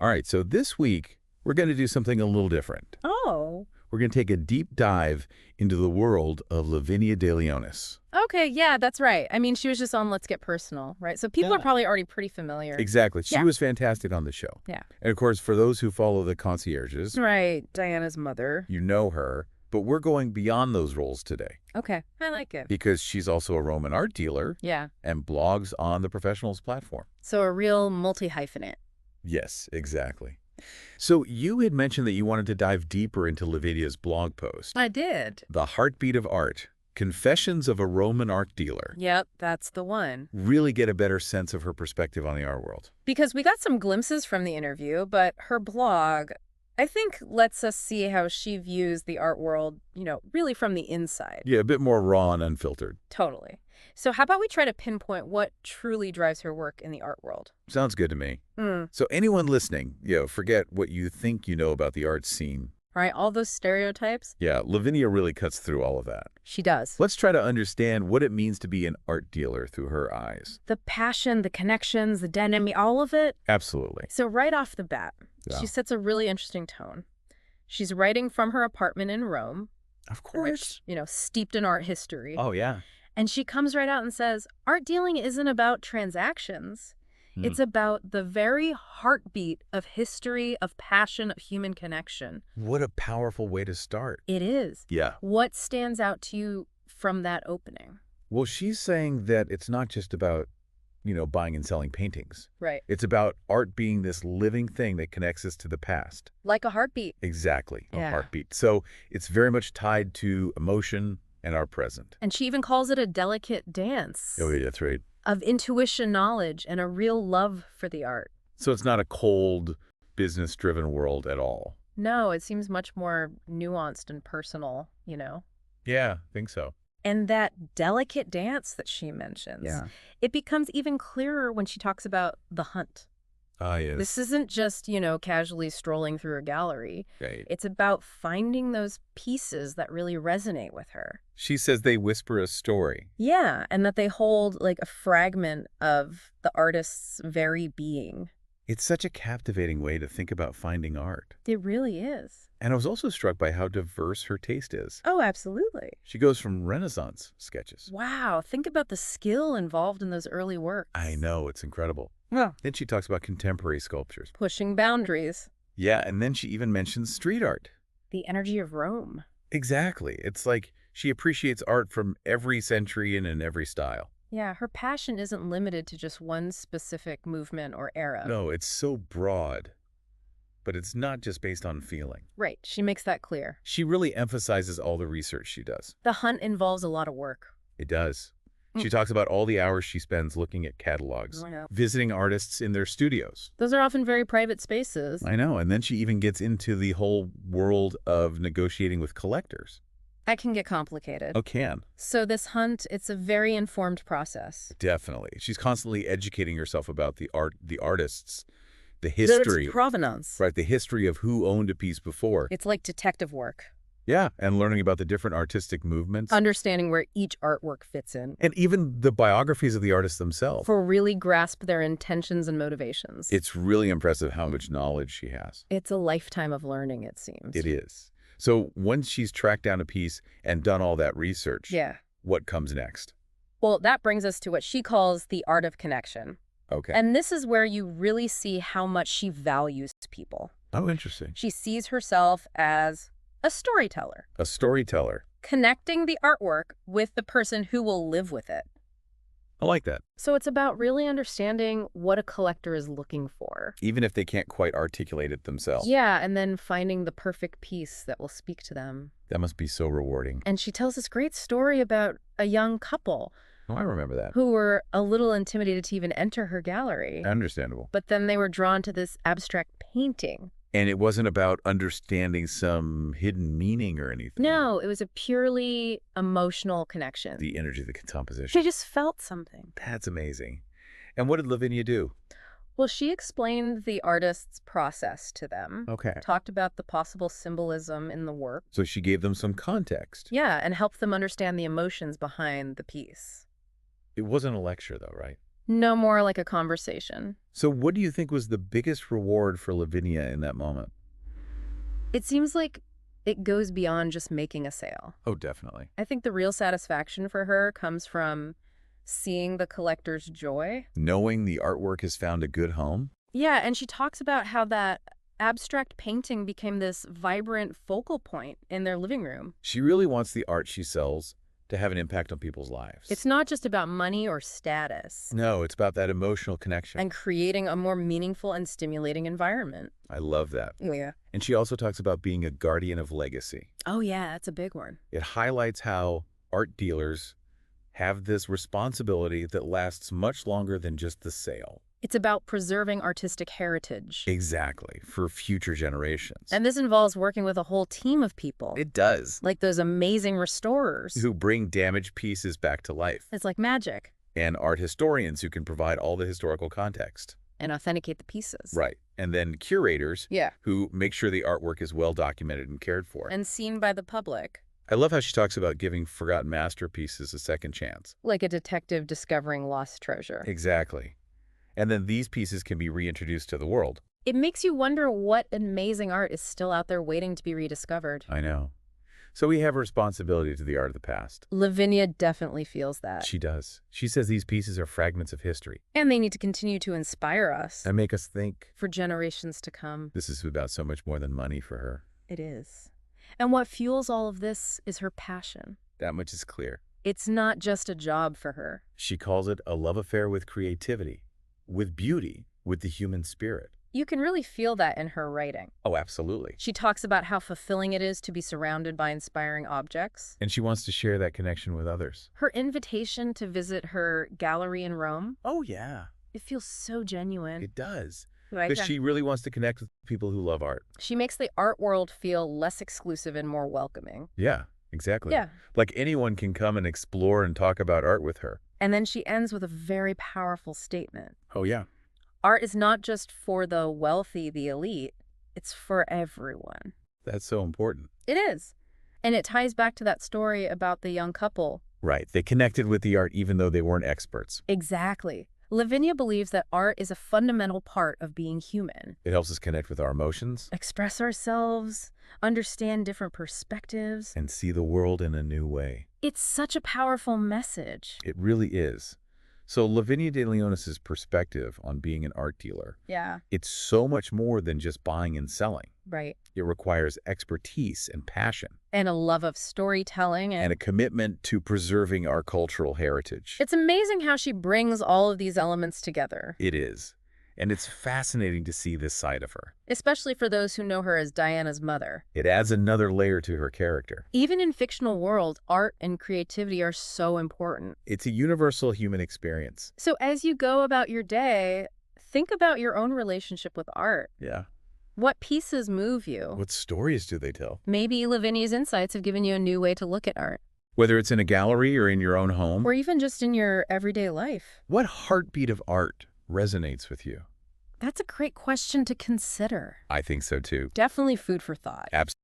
All right, so this week, we're going to do something a little different. Oh. We're going to take a deep dive into the world of Lavinia de Leonis. Okay, yeah, that's right. I mean, she was just on Let's Get Personal, right? So people are probably already pretty familiar. Exactly. She Yeah. was fantastic on the show. Yeah. And of course, for those who follow the Concierges, Right, Diana's mother. you know her, but we're going beyond those roles today Okay, I like it. because she's also a Roman art dealer Yeah, and blogs on the Professionals platform. so a real multi-hyphenate. Yes, exactly. So you had mentioned that you wanted to dive deeper into Lavinia's blog post, I did. The Heartbeat of Art, Confessions of a Roman Art Dealer. Yep, that's the one. Really get a better sense of her perspective on the art world. Because we got some glimpses from the interview, but her blog, I think, lets us see how she views the art world, really from the inside. Yeah, a bit more raw and unfiltered. Totally. So how about we try to pinpoint what truly drives her work in the art world? Sounds good to me. Hmm. So anyone listening, forget what you think you know about the art scene. Right, all those stereotypes? Yeah, Lavinia really cuts through all of that. She does. Let's try to understand what it means to be an art dealer through her eyes. The passion, the connections, the dynamic, all of it. Absolutely. So right off the bat, Yeah. she sets a really interesting tone. She's writing from her apartment in Rome, Of course. which, steeped in art history. Oh, yeah. And she comes right out and says, art dealing isn't about transactions. It's about the very heartbeat of history, of passion, of human connection. What a powerful way to start. It is. Yeah. What stands out to you from that opening? Well, she's saying that it's not just about, buying and selling paintings. Right. It's about art being this living thing that connects us to the past. Like a heartbeat. Exactly. A Yeah. heartbeat. So it's very much tied to emotion and our present. And she even calls it a delicate dance. Oh, yeah, that's right. Of intuition, knowledge, and a real love for the art. So it's not a cold, business-driven world at all. No, it seems much more nuanced and personal, Yeah, I think so. And that delicate dance that she mentions, it becomes even clearer when she talks about the hunt. Ah, yes. This isn't just, casually strolling through a gallery. Right. It's about finding those pieces that really resonate with her. She says they whisper a story. Yeah, and that they hold like a fragment of the artist's very being. It's such a captivating way to think about finding art. It really is. And I was also struck by how diverse her taste is. Oh, absolutely. She goes from Renaissance sketches. Wow, think about the skill involved in those early works. I know, it's incredible. Yeah. Then she talks about contemporary sculptures. Pushing boundaries. Yeah, and then she even mentions street art. The energy of Rome. Exactly. It's like she appreciates art from every century and in every style. Yeah, her passion isn't limited to just one specific movement or era. No, it's so broad. But it's not just based on feeling. Right, she makes that clear. She really emphasizes all the research she does. The hunt involves a lot of work. It does. She talks about all the hours she spends looking at catalogs, visiting artists in their studios. Those are often very private spaces. I know. And then she even gets into the whole world of negotiating with collectors. That can get complicated. Oh, can. So this hunt, it's a very informed process. Definitely. She's constantly educating herself about the artists, the history. Its provenance. Right, the history of who owned a piece before. It's like detective work. Yeah, and learning about the different artistic movements. Understanding where each artwork fits in. And even the biographies of the artists themselves. For really grasp their intentions and motivations. It's really impressive how much knowledge she has. It's a lifetime of learning, it seems. It is. So once she's tracked down a piece and done all that research, what comes next? Well, that brings us to what she calls the art of connection. Okay. And this is where you really see how much she values people. Oh, interesting. She sees herself as a storyteller. A storyteller. Connecting the artwork with the person who will live with it. I like that. So it's about really understanding what a collector is looking for. Even if they can't quite articulate it themselves. Yeah, and then finding the perfect piece that will speak to them. That must be so rewarding. And she tells this great story about a young couple. Oh, I remember that. Who were a little intimidated to even enter her gallery. Understandable. But then they were drawn to this abstract painting. And it wasn't about understanding some hidden meaning or anything. No, it was a purely emotional connection. The energy, the composition. She just felt something. That's amazing. And what did Lavinia do? Well, she explained the artist's process to them. Okay. Talked about the possible symbolism in the work. So she gave them some context. Yeah, and helped them understand the emotions behind the piece. It wasn't a lecture, though, right? No more like a conversation. So what do you think was the biggest reward for Lavinia in that moment? It seems like it goes beyond just making a sale. Oh, definitely. I think the real satisfaction for her comes from seeing the collector's joy. Knowing the artwork has found a good home? Yeah, and she talks about how that abstract painting became this vibrant focal point in their living room. She really wants the art she sells to have an impact on people's lives. It's not just about money or status. No, it's about that emotional connection. And creating a more meaningful and stimulating environment. I love that. Yeah. And she also talks about being a guardian of legacy. Oh, yeah, that's a big one. It highlights how art dealers have this responsibility that lasts much longer than just the sale. It's about preserving artistic heritage. Exactly, for future generations. And this involves working with a whole team of people. It does. Like those amazing restorers. Who bring damaged pieces back to life. It's like magic. And art historians who can provide all the historical context. And authenticate the pieces. Right. And then curators Yeah. who make sure the artwork is well documented and cared for. And seen by the public. I love how she talks about giving forgotten masterpieces a second chance. Like a detective discovering lost treasure. Exactly. And then these pieces can be reintroduced to the world. It makes you wonder what amazing art is still out there waiting to be rediscovered. I know. So we have a responsibility to the art of the past. Lavinia definitely feels that. She does. She says these pieces are fragments of history. And they need to continue to inspire us. And make us think. For generations to come. This is about so much more than money for her. It is. And what fuels all of this is her passion. That much is clear. It's not just a job for her. She calls it a love affair with creativity, with beauty, with the human spirit. You can really feel that in her writing. Oh, absolutely. She talks about how fulfilling it is to be surrounded by inspiring objects. And she wants to share that connection with others. Her invitation to visit her gallery in Rome. Oh, yeah. It feels so genuine. It does. Like Because she really wants to connect with people who love art. She makes the art world feel less exclusive and more welcoming. Yeah, exactly. Yeah. Like anyone can come and explore and talk about art with her. And then she ends with a very powerful statement. Oh, yeah. Art is not just for the wealthy, the elite. It's for everyone. That's so important. It is. And it ties back to that story about the young couple. Right. They connected with the art even though they weren't experts. Exactly. Lavinia believes that art is a fundamental part of being human. It helps us connect with our emotions. Express ourselves, understand different perspectives. And see the world in a new way. It's such a powerful message. It really is. So Lavinia de Leonis' perspective on being an art dealer, Yeah. it's so much more than just buying and selling. Right. It requires expertise and passion. And a love of storytelling. And a commitment to preserving our cultural heritage. It's amazing how she brings all of these elements together. It is. And it's fascinating to see this side of her. Especially for those who know her as Diana's mother. It adds another layer to her character. Even in fictional world, art and creativity are so important. It's a universal human experience. So as you go about your day, think about your own relationship with art. Yeah. What pieces move you? What stories do they tell? Maybe Lavinia's insights have given you a new way to look at art. Whether it's in a gallery or in your own home. Or even just in your everyday life. What heartbeat of art resonates with you? That's a great question to consider. I think so too. Definitely food for thought. Absolutely.